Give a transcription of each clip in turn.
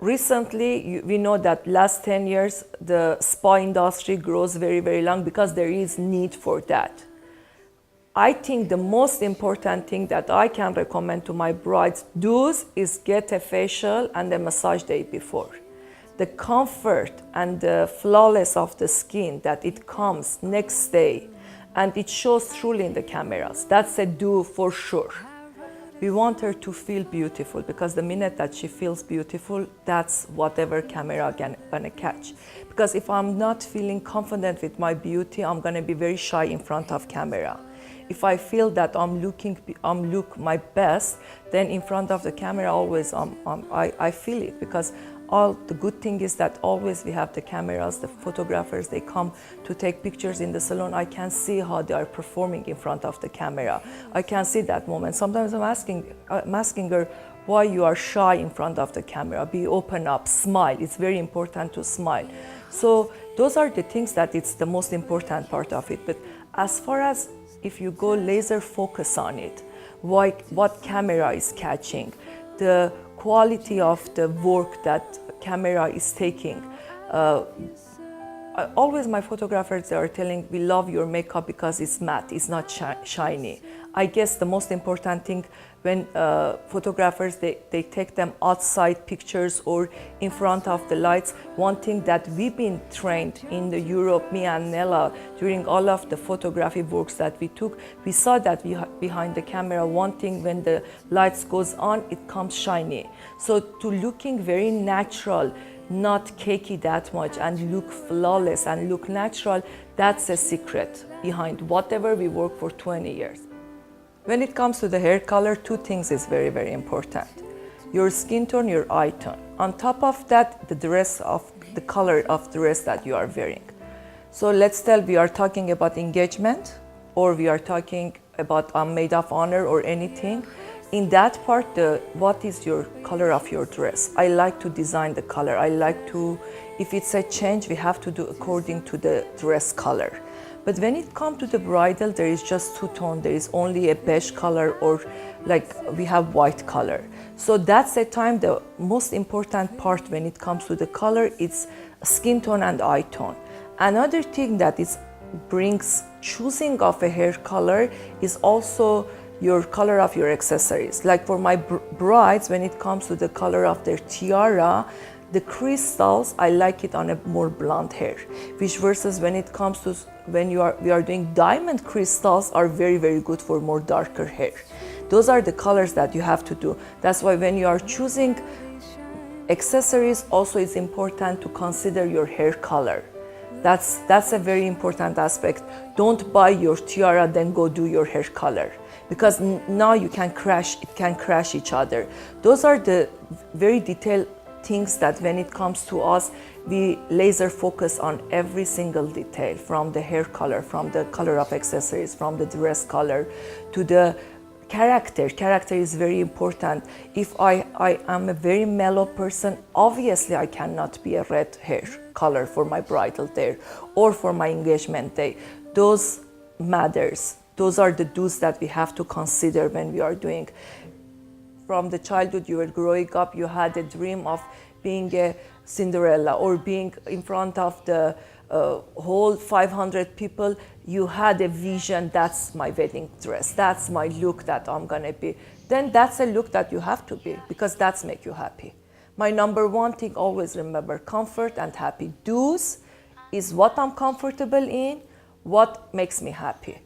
recently, we know that last 10 years, the spa industry grows very, very long because there is need for that. I think the most important thing that I can recommend to my brides do is get a facial and a massage day before. The comfort and the flawless of the skin that it comes next day, and it shows truly in the cameras. That's a do for sure. We want her to feel beautiful because the minute that she feels beautiful, that's whatever camera gonna catch. Because if I'm not feeling confident with my beauty, I'm gonna be very shy in front of camera. If I feel that I'm look my best, then in front of the camera always I feel it, because all the good thing is that always we have the cameras, the photographers, they come to take pictures in the salon. I can see how they are performing in front of the camera. I can see that moment. Sometimes I'm asking her, why you are shy in front of the camera? Be open up, smile. It's very important to smile. So those are the things that it's the most important part of it. But as far as if you go laser focus on it, what camera is catching, the quality of the work that camera is taking. Always my photographers, they are telling, we love your makeup because it's matte, it's not shiny. I guess the most important thing when photographers, they take them outside pictures or in front of the lights, one thing that we've been trained in the Europe, me and Nella, during all of the photography works that we took, we saw that behind the camera, one thing when the lights goes on, it comes shiny. So to looking very natural, not cakey that much, and look flawless and look natural, that's a secret behind whatever we work for 20 years. When it comes to the hair color, two things is very, very important. Your skin tone, your eye tone. On top of that, the color of the dress that you are wearing. So let's tell we are talking about engagement, or we are talking about maid of honor or anything. In that part, what is your color of your dress? I like to design the color. I like to, if it's a change, we have to do according to the dress color. But when it comes to the bridal, there is just two tones. There is only a beige color, or like we have white color. So that's the time the most important part when it comes to the color, it's skin tone and eye tone. Another thing that brings choosing of a hair color is also your color of your accessories. Like for my brides, when it comes to the color of their tiara, the crystals, I like it on a more blonde hair, which versus when it comes to we are doing diamond crystals are very, very good for more darker hair. Those are the colors that you have to do. That's why when you are choosing accessories, also it's important to consider your hair color. That's a very important aspect. Don't buy your tiara, then go do your hair color, because now it can crash each other. Those are the very detailed things that when it comes to us, we laser focus on every single detail, from the hair color, from the color of accessories, from the dress color to the character. Character is very important. If I am a very mellow person, obviously I cannot be a red hair color for my bridal day or for my engagement day. Those matters. Those are the do's that we have to consider when we are doing. From the childhood you were growing up, you had a dream of being a Cinderella or being in front of the whole 500 people. You had a vision, that's my wedding dress, that's my look that I'm gonna be. Then that's a look that you have to be, because that's make you happy. My number one thing, always remember, comfort and happy. Do's is what I'm comfortable in, what makes me happy.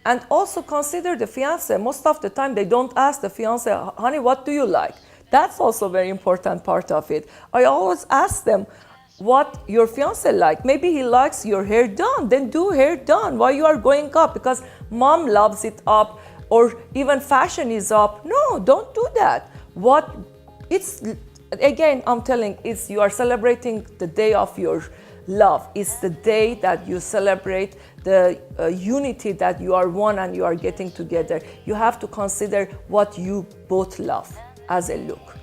And also consider the fiancé. Most of the time they don't ask the fiancé, honey, what do you like? That's also a very important part of it. I always ask them what your fiancé like. Maybe he likes your hair done, then do hair done. Why you are going up? Because mom loves it up, or even fashion is up. No, don't do that. Again, I'm telling, you are celebrating the day of your love. It's the day that you celebrate the unity that you are one and you are getting together. You have to consider what you both love as a look.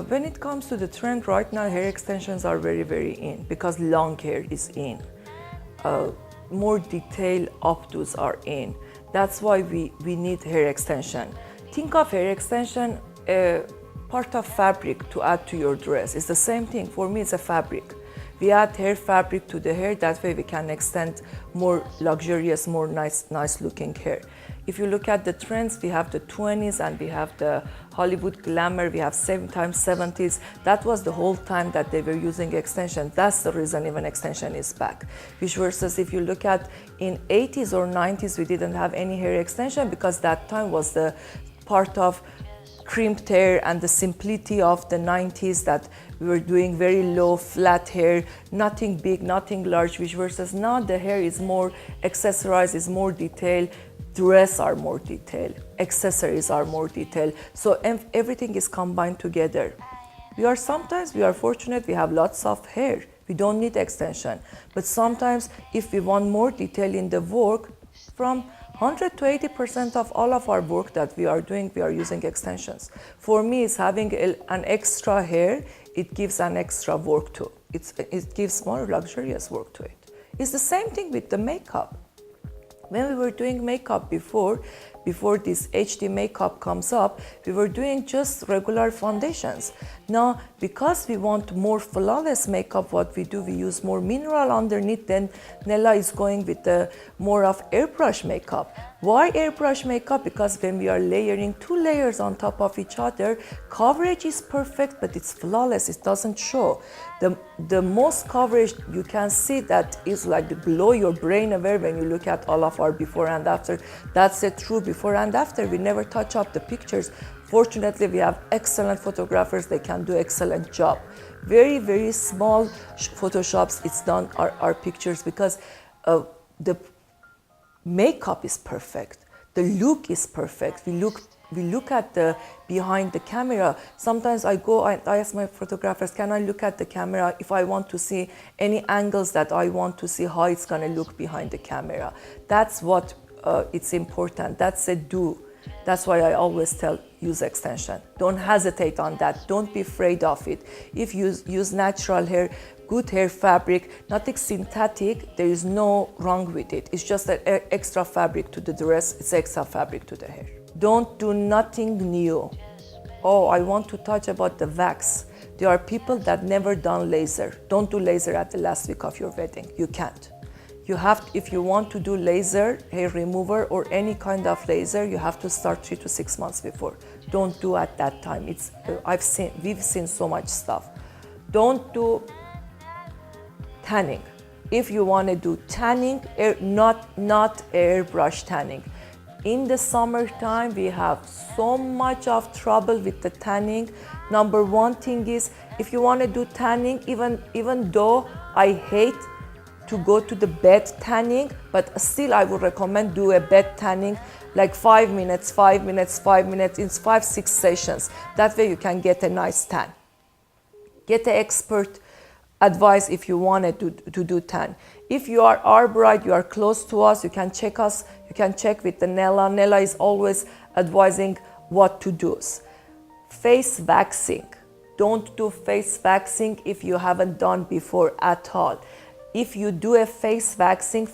When it comes to the trend right now, hair extensions are very, very in, because long hair is in. More detailed updos are in. That's why we need hair extension. Think of hair extension part of fabric to add to your dress. It's the same thing. For me, it's a fabric. We add hair fabric to the hair. That way we can extend more luxurious, more nice looking hair. If you look at the trends, we have the 20s and we have the Hollywood glamour, we have sometimes 70s. That was the whole time that they were using extension. That's the reason even extension is back. Which versus if you look at in 80s or 90s, we didn't have any hair extension because that time was the part of crimped hair and the simplicity of the 90s that we were doing very low flat hair, nothing big, nothing large, which versus now the hair is more accessorized, is more detailed, dress are more detailed, accessories are more detailed. So everything is combined together. Sometimes we are fortunate, we have lots of hair. We don't need extension. But sometimes if we want more detail in the work, from 100 to 80% of all of our work that we are doing, we are using extensions. For me, it's having an extra hair, it gives an extra work to it. It gives more luxurious work to it. It's the same thing with the makeup. When we were doing makeup before this HD makeup comes up, we were doing just regular foundations. Now, because we want more flawless makeup, what we do, we use more mineral underneath, then Nella is going with the more of airbrush makeup. Why airbrush makeup? Because when we are layering 2 layers on top of each other, coverage is perfect, but it's flawless, it doesn't show. The most coverage you can see that is like blow your brain away when you look at all of our before and after. That's a true before and after. We never touch up the pictures. Fortunately, we have excellent photographers, they can do excellent job. Very, very small Photoshops, it's done our pictures because the makeup is perfect, the look is perfect. We look at the behind the camera. Sometimes I ask my photographers, can I look at the camera if I want to see any angles that I want to see how it's gonna look behind the camera. That's what it's important. That's a do. That's why I always tell use extension. Don't hesitate on that. Don't be afraid of it. If you use natural hair, good hair fabric, nothing synthetic, there is no wrong with it. It's just an extra fabric to the dress, it's extra fabric to the hair. Don't do nothing new. Oh, I want to touch about the wax. There are people that never done laser. Don't do laser at the last week of your wedding. You can't. You have, if you want to do laser, hair remover, or any kind of laser, you have to start 3 to 6 months before. Don't do at that time. We've seen so much stuff. Don't do tanning. If you want to do tanning, not airbrush tanning. In the summertime, we have so much of trouble with the tanning. Number one thing is, if you want to do tanning, even though I hate to go to the bed tanning, but still I would recommend do a bed tanning like 5 minutes, 5 minutes, 5 minutes, in 5-6 sessions. That way you can get a nice tan. Get the expert advice if you wanted to do tan. If you are our bride, you are close to us, you can check us, you can check with the Nella. Nella is always advising what to do. Face waxing. Don't do face waxing if you haven't done before at all. If you do a face waxing,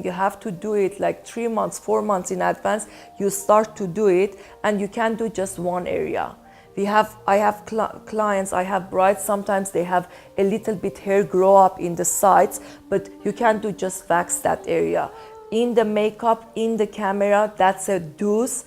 you have to do it like 3 months, 4 months in advance. You start to do it and you can't do just one area. I have clients, I have brides, sometimes they have a little bit hair grow up in the sides, but you can't do just wax that area. In the makeup, in the camera, that's a do's,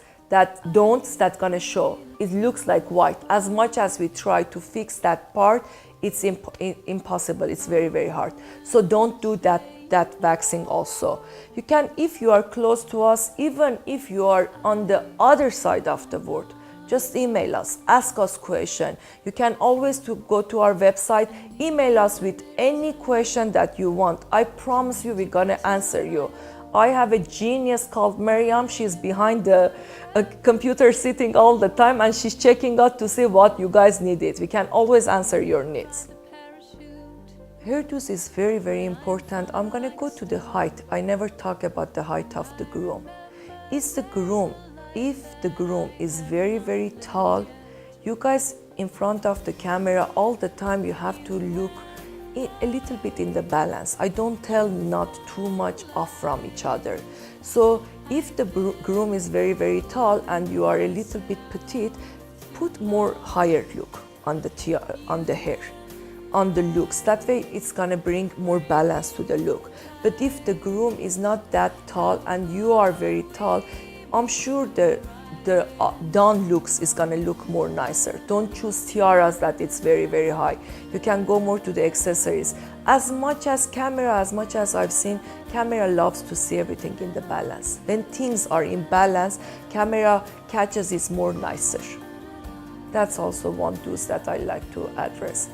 don'ts that's gonna show. It looks like white. As much as we try to fix that part, it's impossible, it's very, very hard. So don't do that waxing also. You can, if you are close to us, even if you are on the other side of the world, just email us, ask us question. You can always go to our website, email us with any question that you want. I promise you we're gonna answer you. I have a genius called Miriam. She's behind the computer sitting all the time and she's checking out to see what you guys needed. We can always answer your needs. Hairdos is very, very important. I'm gonna go to the height. I never talk about the height of the groom. It's the groom. If the groom is very, very tall, you guys in front of the camera all the time, you have to look a little bit in the balance. I don't tell not too much off from each other. So if the groom is very, very tall and you are a little bit petite, put more higher look on on the hair, on the looks. That way it's gonna bring more balance to the look. But if the groom is not that tall and you are very tall, I'm sure the down looks is gonna look more nicer. Don't choose tiaras that it's very, very high. You can go more to the accessories. As much as I've seen, camera loves to see everything in the balance. When things are in balance, camera catches it more nicer. That's also one tools that I like to address.